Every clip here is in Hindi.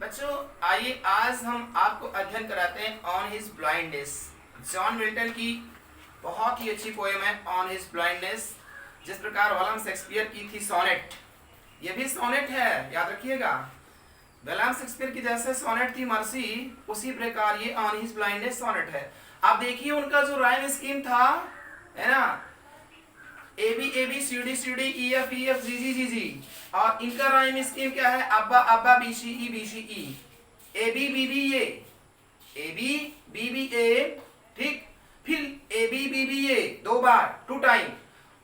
बच्चों आइए आज हम आपको अध्ययन कराते हैं on his blindness. John Milton की बहुत ही अच्छी पोएम है ऑन हिज ब्लाइंडनेस। जिस प्रकार विलियम शेक्सपियर की थी सोनेट, ये भी सोनेट है, याद रखिएगा। विलियम शेक्सपियर की जैसे सोनेट थी मर्सी, उसी प्रकार ये ऑन हिज ब्लाइंडनेस सोनेट है। आप देखिए उनका जो राइम स्कीम था, है ना, A B C D E F G G G, और इनका राइम स्कीम क्या है? अब्बा अब्बा B C E, A B ए, ठीक, फिर ए बी ए दो बार, टू टाइम,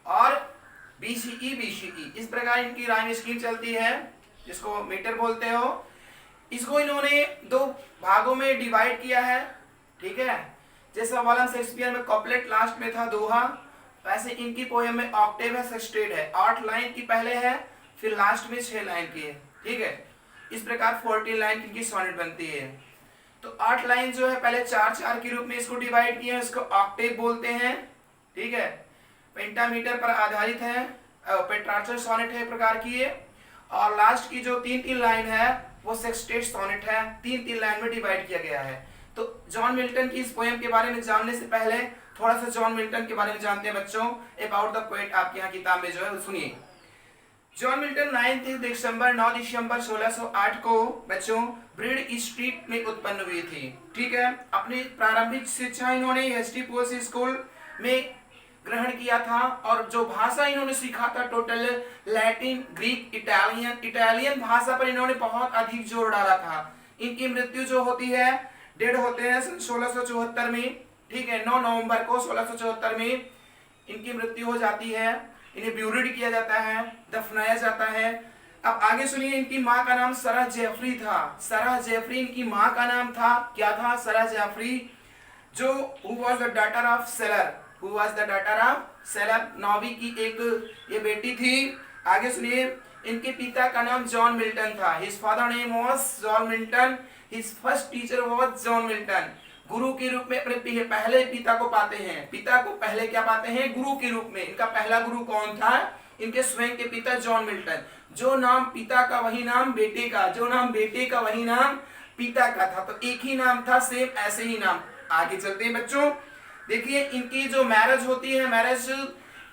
और बी सी ई। इस प्रकार इनकी राइम स्कीम चलती है, जिसको मीटर बोलते हो। इसको इन्होंने दो भागों में डिवाइड किया है, ठीक है। जैसे विलियम शेक्सपियर में कॉपलेट लास्ट में था, दोहा, वैसे इनकी पोएम में ऑक्टेव है, सेक्सटेड है। 8 लाइन की पहले है, फिर लास्ट में 6 लाइन की है, ठीक है। इस प्रकार 14 लाइन की इनकी सोनेट बनती है। तो 8 लाइन जो है पहले 4-4 के रूप में इसको डिवाइड किया है, इसको ऑक्टेव बोलते हैं, ठीक है। पेंटामीटर पर आधारित है, पेट्रार्चल सोनेट है प्रकार की है। और लास्ट की जो 3-3 लाइन है वो सेक्सटेड सोनेट है, 3-3 लाइन में डिवाइड किया गया है। तो जॉन मिल्टन की इस पोएम के बारे में जानने से पहले थोड़ा सा जॉन मिल्टन के बारे में जानते हैं बच्चों। अबाउट द पोएट आपके यहाँ किताब में जो है सुनिए। जॉन मिल्टन 9 दिसंबर 1608 को बच्चों ब्रीड स्ट्रीट में उत्पन्न हुई थी, ठीक है। अपनी प्रारंभिक शिक्षा इन्होंने एसटी पोल्स स्कूल में ग्रहण किया था, और जो भाषा इन्होंने सीखा था टोटल लैटिन, ग्रीक, इटालियन भाषा पर इन्होंने बहुत अधिक जोर डाला था। इनकी मृत्यु जो होती है, डेढ़ होते हैं 1674 में, ठीक है। 9 नवंबर को 1674 में इनकी मृत्यु हो जाती है। इन्हें ब्यूरिड किया जाता है, दफनाया जाता है। अब आगे सुनिए, इनकी माँ का नाम सरह जेफरी था। सरह जेफरी इनकी माँ का नाम था। क्या था? सरह जेफरी, जो who was the daughter of sailor, नौवी की एक ये बेटी थी। आगे सुनिए, इनके पिता का नाम जॉन मिल्टन था। His father name was John Milton, his first teacher was John Milton. गुरु के रूप में अपने पहले पिता को पाते हैं। पिता को पहले क्या पाते हैं? गुरु के रूप में। इनका पहला गुरु कौन था? इनके स्वयं के पिता जॉन मिल्टन। जो नाम पिता का वही नाम बेटे का, जो नाम बेटे का वही नाम पिता का था। तो एक ही नाम था, सेम ऐसे ही नाम। आगे चलते हैं बच्चों। देखिए इनकी जो मैरिज होती है, मैरिज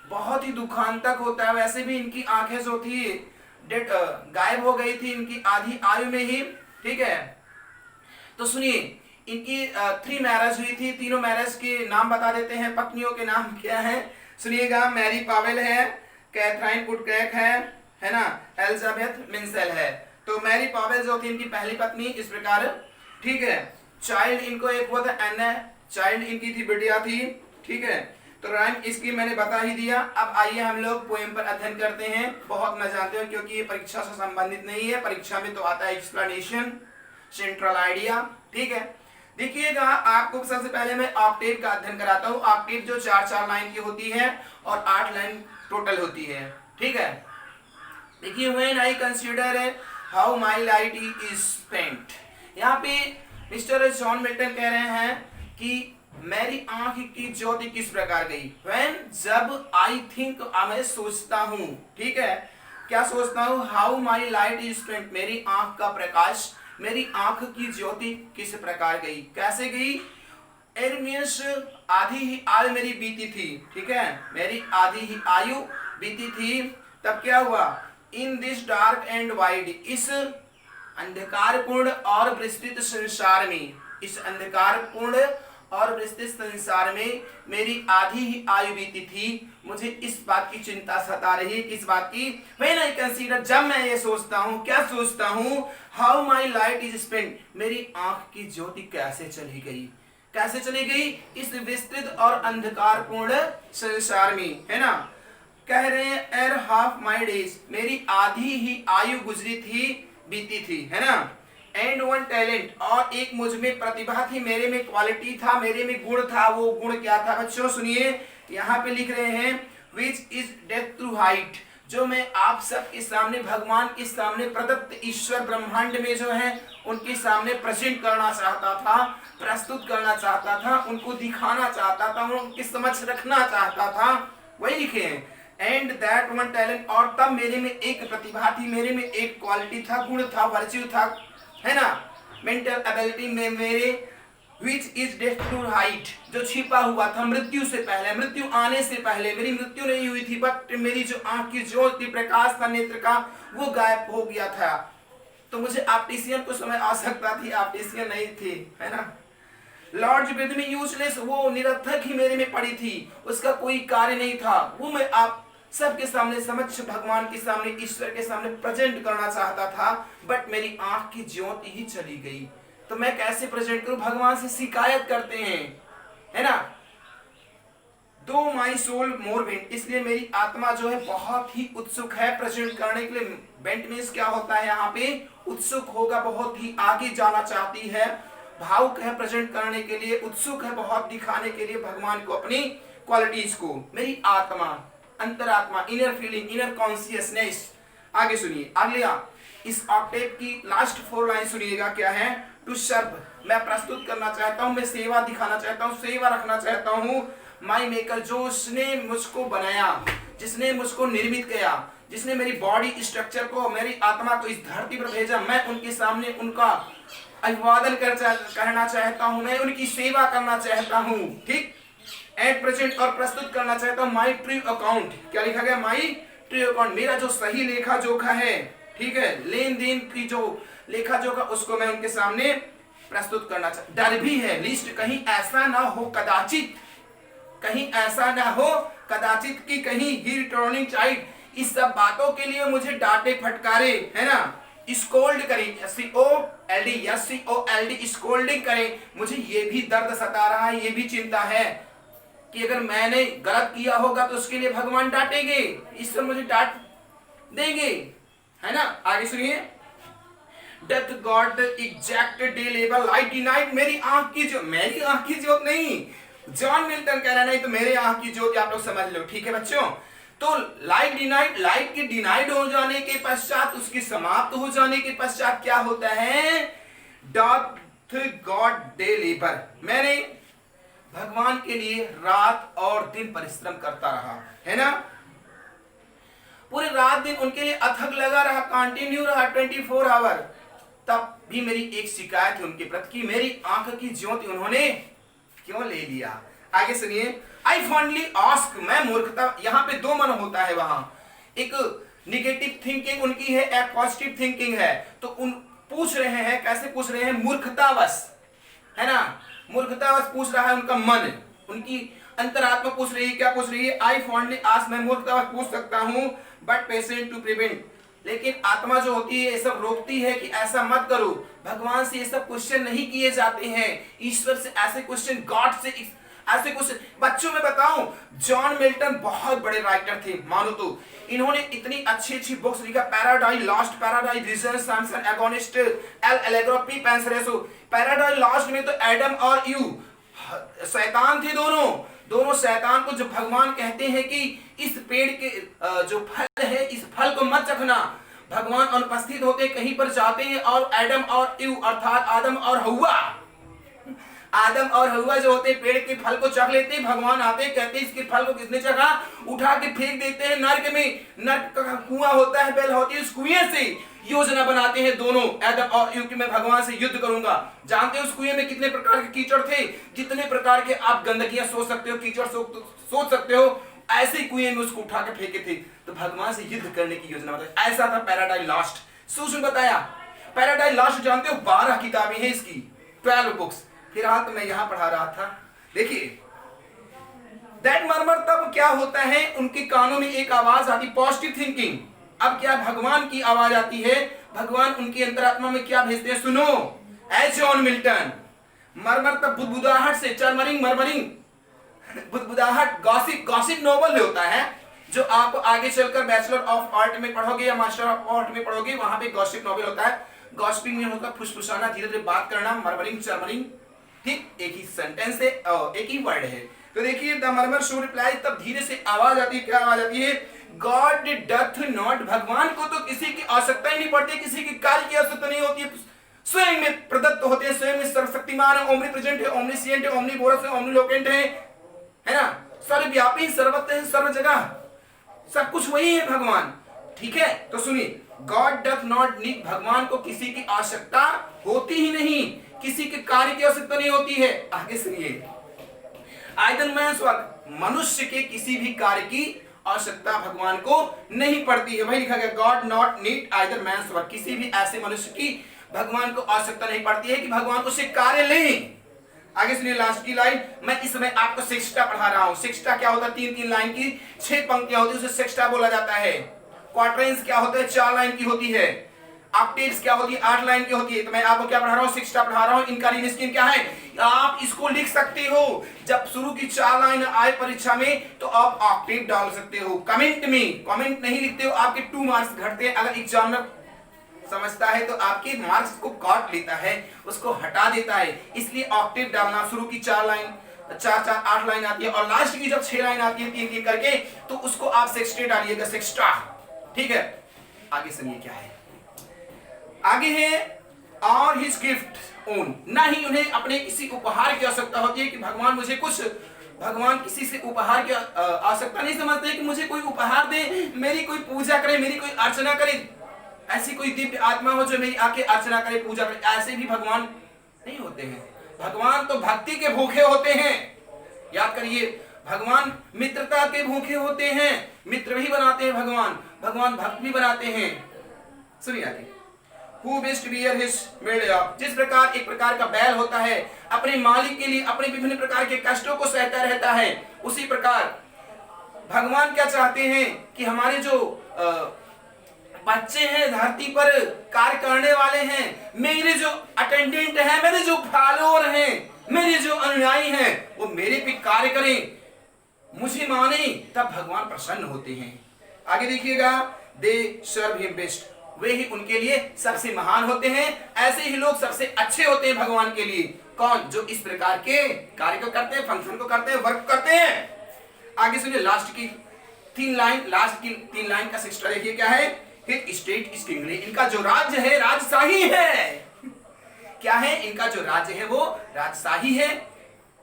बहुत ही दुखांतक होता है। वैसे भी इनकी आंखें जो थी गायब हो गई थी इनकी आधी आयु में ही, ठीक है। तो सुनिए, इनकी 3 मैरिज हुई थी। तीनों मैरिज के नाम बता देते हैं, पत्नियों के नाम क्या है सुनिएगा। मैरी पावेल है, कैथरीन वुडकॉक है ना, एलिजाबेथ मिंसेल है। तो मैरी पावेल जो थी इनकी पहली पत्नी, इस प्रकार, ठीक है। चाइल्ड इनको एक हुआ था एना, चाइल्ड इनकी थी, बिटिया थी, ठीक है। तो राइम इसकी मैंने बता ही दिया। अब आइए हम लोग पोएम पर अध्ययन करते हैं। बहुत न जानते हो क्योंकि ये परीक्षा से संबंधित नहीं है। परीक्षा में तो आता है एक्सप्लेनेशन, सेंट्रल आइडिया, ठीक है। देखिएगा, आपको सबसे पहले मैं ऑक्टेव का अध्ययन कराता हूँ। ऑक्टेव जो 4-4 लाइन की होती है और 8 लाइन टोटल होती है, ठीक है। देखिए, when I consider how my light is spent, यहाँ पे मिस्टर जॉन मिल्टन कह रहे हैं कि मेरी आंख की ज्योति किस प्रकार गई। व्हेन, जब, आई थिंक, मैं सोचता हूँ, ठीक है। क्या सोचता हूँ? How my light is spent, मेरी आंख का प्रकाश, मेरी आंख की ज्योति किस प्रकार गई, कैसे गई। मींस आधी ही आयु मेरी बीती थी, ठीक है। मेरी आधी ही आयु बीती थी। तब क्या हुआ? In this dark and wide, इस अंधकारपूर्ण और विस्तृत संसार में, इस अंधकारपूर्ण और विस्तृत संसार में मेरी आधी ही आयु बीती थी। मुझे इस बात की चिंता सता रही है, किस बात की? When I consider, जब मैं ये सोचता हूँ, क्या सोचता हूँ? How my light is spent, मेरी आंख की ज्योति कैसे चली गई, कैसे चली गई इस विस्तृत और अंधकारपूर्ण संसार में, है ना। कह रहे हैं एर हाफ माई डेज, मेरी आधी ही आयु गुजरी थी, बीती थी, है ना। एंड वन टैलेंट, और एक मुझ में प्रतिभा थी, मेरे में क्वालिटी था, मेरे में गुण था। वो गुण क्या था बच्चों? सुनिए, यहाँ पे लिख रहे हैं which is death through height, जो मैं आप सबके सामने, भगवान के सामने, प्रदत्त ईश्वर ब्रह्मांड में जो है उनके सामने प्रेजेंट करना चाहता था, प्रस्तुत करना चाहता था, उनको दिखाना चाहता था, उनके समक्ष रखना चाहता था। वही लिखे हैं, एंड दैट वन टैलेंट, और तब मेरे में एक प्रतिभा थी, मेरे में एक क्वालिटी था, गुण था, वर्च्यू था, है ना, मेंटल एबिलिटी में मेरे विच इज डेस्टिन्ड हाइट, जो छिपा हुआ था मृत्यु से पहले, मृत्यु आने से पहले, मेरी मृत्यु नहीं हुई थी, बट मेरी जो आंख की ज्योति प्रकाश था नेत्र का वो गायब हो गया था। तो मुझे ऑप्टिशियन को समय आ सकता थी, ऑप्टिशियन नहीं थी, है ना। लॉर्ड विद मी यूजलेस, वो निरर्थक ही मेरे में पड़ी थी, उसका कोई कार्य नहीं था। वो मैं आप सबके सामने समक्ष भगवान के सामने ईश्वर के सामने प्रेजेंट करना चाहता था, बट मेरी आंख की ज्योति ही चली गई। तो मैं कैसे प्रेजेंट करूं? भगवान से शिकायत करते हैं, है ना। दो माई सोल मोर बेंट, इसलिए मेरी आत्मा जो है बहुत ही उत्सुक है प्रेजेंट करने के लिए। बेंट मीन्स क्या होता है यहाँ पे? उत्सुक होगा, बहुत ही आगे जाना चाहती है, भावुक है प्रेजेंट करने के लिए, उत्सुक है बहुत दिखाने के लिए भगवान को, अपनी क्वालिटीज को। मेरी आत्मा, अंतरात्मा, इनर फीलिंग, इनर कॉन्शियसनेस। आगे सुनिए, अगला इस ऑक्टेव की लास्ट 4 लाइन सुनिएगा, क्या है? टू सर्व, मैं प्रस्तुत करना चाहता हूं, मैं सेवा दिखाना चाहता हूं, सेवा रखना चाहता हूं। माई मेकर, जो उसने मुझको बनाया, जिसने मुझको निर्मित किया, जिसने मेरी बॉडी स्ट्रक्चर को, मेरी आत्मा को इस धरती पर भेजा, मैं उनके सामने उनका अभिवादन करना चाहता हूं, मैं उनकी सेवा करना चाहता हूं, ठीक। एट प्रेजेंट, और प्रस्तुत करना चाहता हूं माई ट्रू अकाउंट। क्या लिखा गया? माई ट्रू अकाउंट, मेरा जो सही लेखा जोखा है, ठीक है, लेन देन की जो लेखा जोखा, उसको मैं उनके सामने प्रस्तुत करना चाहता। डर भी है, लिस्ट कहीं ऐसा ना हो कदाचित, कहीं ऐसा ना हो कदाचित कि कहीं ही रिटर्निंग चाइल्ड इस सब बातों के लिए मुझे डांटे फटकारे, है ना, स्कोल्ड करें, SCOLD, स्कोल्डिंग करें। मुझे ये भी दर्द सता रहा है, ये भी चिंता है कि अगर मैंने गलत किया होगा तो उसके लिए भगवान डांटेंगे, ईश्वर मुझे डांट देंगे, है ना। आगे सुनिए, death God the exact day level light denied, मेरी आंख की जो, मेरी आंख की ज्योत नहीं, जॉन मिल्टन कह रहा, नहीं तो मेरे आंख की ज्योत, आप लोग समझ लो, ठीक है बच्चों। तो लाइट डिनाइड, लाइट की डिनाइड हो जाने के पश्चात, उसकी समाप्त हो जाने के पश्चात क्या होता है? डेथ गॉड डे लेबर, मैंने भगवान के लिए रात और दिन परिश्रम करता रहा, है ना, पूरे रात दिन उनके लिए अथक लगा रहा, कंटिन्यू रहा 24 आवर। तब भी मेरी एक शिकायत है उनके प्रति कि मेरी आंख की ज्योति उन्होंने क्यों ले लिया। आगे सुनिए, आई फॉन्डली आस्क, मैं मूर्खता, यहाँ पे 2 मन होता है वहां, एक निगेटिव थिंकिंग उनकी है, एक पॉजिटिव थिंकिंग है। तो उन पूछ रहे हैं, कैसे पूछ रहे हैं? मूर्खतावश, है ना, मूर्खतावश पूछ रहा है उनका मन, उनकी अंतरात्मा पूछ रही है। क्या पूछ रही है? आई फॉन्डली आस्क, मैं मूर्खतावश पूछ सकता हूं, बट पेशेंट टू प्रिवेंट, लेकिन आत्मा जो होती है ये सब रोकती है कि ऐसा मत करो। भगवान से ये सब क्वेश्चन नहीं किए जाते हैं, ईश्वर से ऐसे क्वेश्चन, गॉड से ऐसे क्वेश्चन। बच्चों में बताऊं, जॉन मिल्टन बहुत बड़े राइटर थे, मानो तो इन्होंने इतनी अच्छी अच्छी बुक्स लिखा, Paradise Lost, Paradise Regained, Samson Agonistes, L'Allegro, Il Penseroso. Paradise Lost में तो एडम और ईव शैतान थे, दोनों शैतान को जो भगवान कहते हैं कि इस पेड़ के जो फल है, इस फल को मत चखना। भगवान अनुपस्थित होते कहीं पर जाते हैं और एडम और ईव अर्थात आदम और हवा जो होते पेड़ के फल को चख लेते हैं। भगवान आते हैं, कहते हैं इसके फल को किसने चखा? उठा के फेंक देते हैं नर्क में। नर्क का कुआं होता है, बेल होती है, उस कुएं से योजना बनाते हैं दोनों, आदम और ईव, कि मैं भगवान से युद्ध करूंगा। जानते हो उस कुएं में कितने प्रकार के कीचड़ थे? जितने प्रकार के आप गंदगियां सोच सकते हो, कीचड़ सोच सकते हो, ऐसे कुएं में उसको उठा के फेंके थे। तो भगवान से युद्ध करने की योजना बताई, ऐसा था पैराडाइज लॉस्ट। सूक्ष्म बताया, पैराडाइज लॉस्ट जानते हो 12 किताबें हैं इसकी, 12 बुक्स। फिलहाल तो मैं यहां पढ़ा रहा था, देखिए दैट मर्मर, तब क्या होता है उनके कानों में एक आवाज आती, पॉजिटिव थिंकिंग। अब क्या भगवान की आवाज आती है, भगवान उनकी अंतरात्मा में क्या भेजते हैं? सुनो, ए जॉन मिल्टन, मरमर तब बुदबुदाहट से, मरमरिंग, बुदबुदाहट, गॉसिप नोवेल होता है जो आप आगे चलकर बैचलर ऑफ आर्ट में पढ़ोगे या मास्टर ऑफ आर्ट में पढ़ोगे, वहां पे गॉसिप नोवेल होता है। गॉसिपिंग में होता है फुसफुसाना, धीरे धीरे बात करना, मरमरिंग, ठीक, एक ही सेंटेंस है, एक ही वर्ड है। तो देखिए, द मर्मर शो रिप्लाई, तब धीरे से आवाज आती है, क्या आवाज आती है? गॉड डथ नॉट, भगवान को तो किसी की आवश्यकता ही नहीं पड़ती, किसी की कार्य की आवश्यकता नहीं होती है, स्वयं में प्रदत्त होते हैं, स्वयं में सर्वशक्तिमान है, ओमनीप्रेजेंट है, ओमनीसिएंट है, ओमनीवोरस है, ओमनीलोकेंट है ना, सर्वव्यापी, सर्वत्र है, सर्व जगह, सब कुछ वही है भगवान, ठीक है। तो सुनिए, गॉड डथ नॉट नीड, भगवान को किसी की आवश्यकता होती ही नहीं, किसी के कार्य की आवश्यकता नहीं होती है। आगे सुनिए, आइदर मैन्स वर्क, मनुष्य के किसी भी कार्य की आवश्यकता भगवान को नहीं पड़ती है। वही लिखा गया, God not need either man's work, किसी भी ऐसे मनुष्य की भगवान को आवश्यकता नहीं पड़ती है कि भगवान उससे कार्य लें। आगे सुनिए लास्ट की लाइन, मैं इस समय आपको सेक्स्टा पढ़ा रहा हूं। सेक्स्टा क्या होता है? 3-3 लाइन की 6 पंक्तियां होती है, उसे सेक्स्टा बोला जाता है। क्वार्टरेंस क्या होता है? 4 लाइन की होती है। ऑक्टेव्स क्या होती है? 8 लाइन की होती है। तो मैं आपको क्या पढ़ा रहा हूं? सेक्स्टा पढ़ा रहा हूं। इनका रीडिंग स्कीम क्या है? आप इसको लिख सकते हो, जब शुरू की 4 लाइन आए परीक्षा में तो आप ऑक्टेव डाल सकते हो। कमेंट में कमेंट नहीं लिखते हो, आपके 2 मार्क्स घटते हैं। अगर एग्जामिनर समझता है तो आपके मार्क्स को काट लेता है, उसको हटा देता है। इसलिए ऑक्टेव डालना, शुरू की 4 लाइन 4-4 8 लाइन आती है और लास्ट की जब 6 लाइन आती है 3-3 करके, तो उसको आप सेक्स्टे डालिएगा, सेक्स्टा। ठीक है, आगे सुनिए क्या है। आगे है और हिज गिफ्ट ओन, ना ही उन्हें अपने किसी उपहार की आवश्यकता होती है कि भगवान मुझे कुछ, भगवान किसी से उपहार की आवश्यकता नहीं समझते कि मुझे कोई उपहार दे, मेरी कोई पूजा करे, मेरी कोई अर्चना करे, ऐसी कोई दिव्य आत्मा हो जो मेरी आके अर्चना करे, पूजा करे। ऐसे भी भगवान नहीं होते हैं। भगवान तो भक्ति के भूखे होते हैं। याद करिए, भगवान मित्रता के भूखे होते हैं। मित्र भी बनाते हैं भगवान, भगवान भक्त भी बनाते हैं। सुनिए आगे, Who best bear his made up, जिस प्रकार एक प्रकार का बैल होता है अपने मालिक के लिए अपने विभिन्न प्रकार के कष्टों को सहता रहता है, उसी प्रकार भगवान क्या चाहते हैं कि हमारे जो बच्चे हैं, धरती पर कार्य करने वाले हैं, मेरे जो अटेंडेंट हैं, मेरे जो फॉलोअर हैं, मेरे जो अनुयायी हैं, वो मेरे पे कार्य करें, मुझे माने, तब भगवान प्रसन्न होते हैं। आगे देखिएगा, दे सर्व हिम बेस्ट, वे ही उनके लिए सबसे महान होते हैं। ऐसे ही लोग सबसे अच्छे होते हैं भगवान के लिए। कौन? जो इस प्रकार के कार्य को करते हैं, फंक्शन को करते हैं, वर्क करते हैं। आगे सुनिए, लास्ट की 3 लाइन, लास्ट की 3 लाइन का सिस्टर देखिए क्या है। हिज स्टेट इज किंगली, इनका जो राज्य है राजशाही है। क्या है? इनका जो राज्य है वो राजशाही है,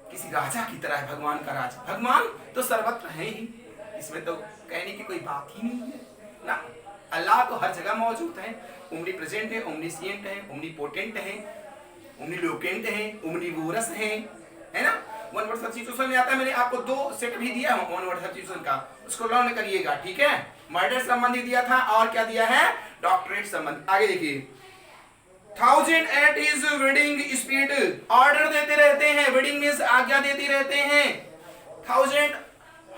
किसी राजा की तरह है भगवान का राज। भगवान तो सर्वत्र है ही, इसमें तो कहने की कोई बात ही नहीं है ना। अल्लाह तो हर जगह मौजूद है, ओमनी प्रेजेंट है, ओमनीसिएंट है, ओमनीपोटेंट है, ओमनीलोकेंट है, ओमनीवोरस है ना। वन वर्ड सब्स्टिट्यूशन में आता है, मैंने आपको 2 सेट भी दिया है वन वर्ड सब्स्टिट्यूशन का, उसको लर्न करिएगा। ठीक है, मर्डर संबंधी दिया था और क्या दिया है? डॉक्टरेट संबंधी। आगे देखिए, 1000 at his wedding speed, order देते रहते हैं, वेडिंग मींस आज्ञा देते रहते हैं। 1000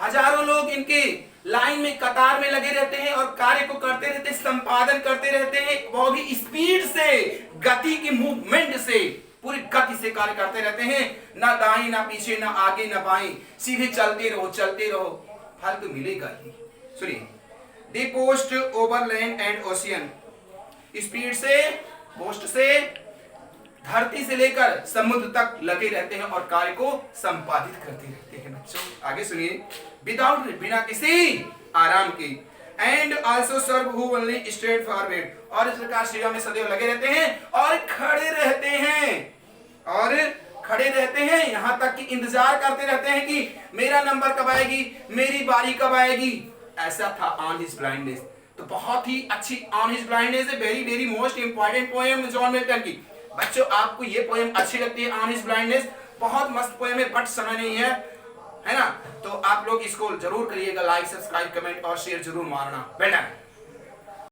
हजारों लोग इनके लाइन में कतार में लगे रहते हैं और कार्य को करते रहते हैं, संपादन करते रहते हैं, वो भी स्पीड से, गति की मूवमेंट से, पूरी गति से कार्य करते रहते हैं। ना दाएं ना पीछे, ना आगे ना बाएं, सीधे चलते रहो, फल तो मिलेगा ही। सुनिए, they post over land and ocean, speed से, पोस्ट से, धरती से लेकर समुद्र तक लगे रहते हैं और कार्य को संपादित करते रहते हैं। बच्चों आगे सुनिए, विदाउट, बिना किसी आराम के, and also serve who only straightforward, और इस प्रकार सेवा में सदैव लगे रहते हैं और खड़े रहते हैं, यहां तक कि इंतजार करते रहते हैं कि मेरा नंबर कब आएगी, मेरी बारी कब आएगी। ऐसा था ऑन हिज ब्लाइंडनेस। तो बहुत ही अच्छी ऑन हिज ब्लाइंडनेस है, very very most important poem John Milton की। बच्चों आपको ये पोएम अच्छी लगती है, ऑन हिज ब्लाइंडनेस, बहुत मस्त पोएम है, बट समय नहीं है ना। तो आप लोग इसको जरूर करिएगा, लाइक सब्सक्राइब कमेंट और शेयर जरूर मारना। बेटा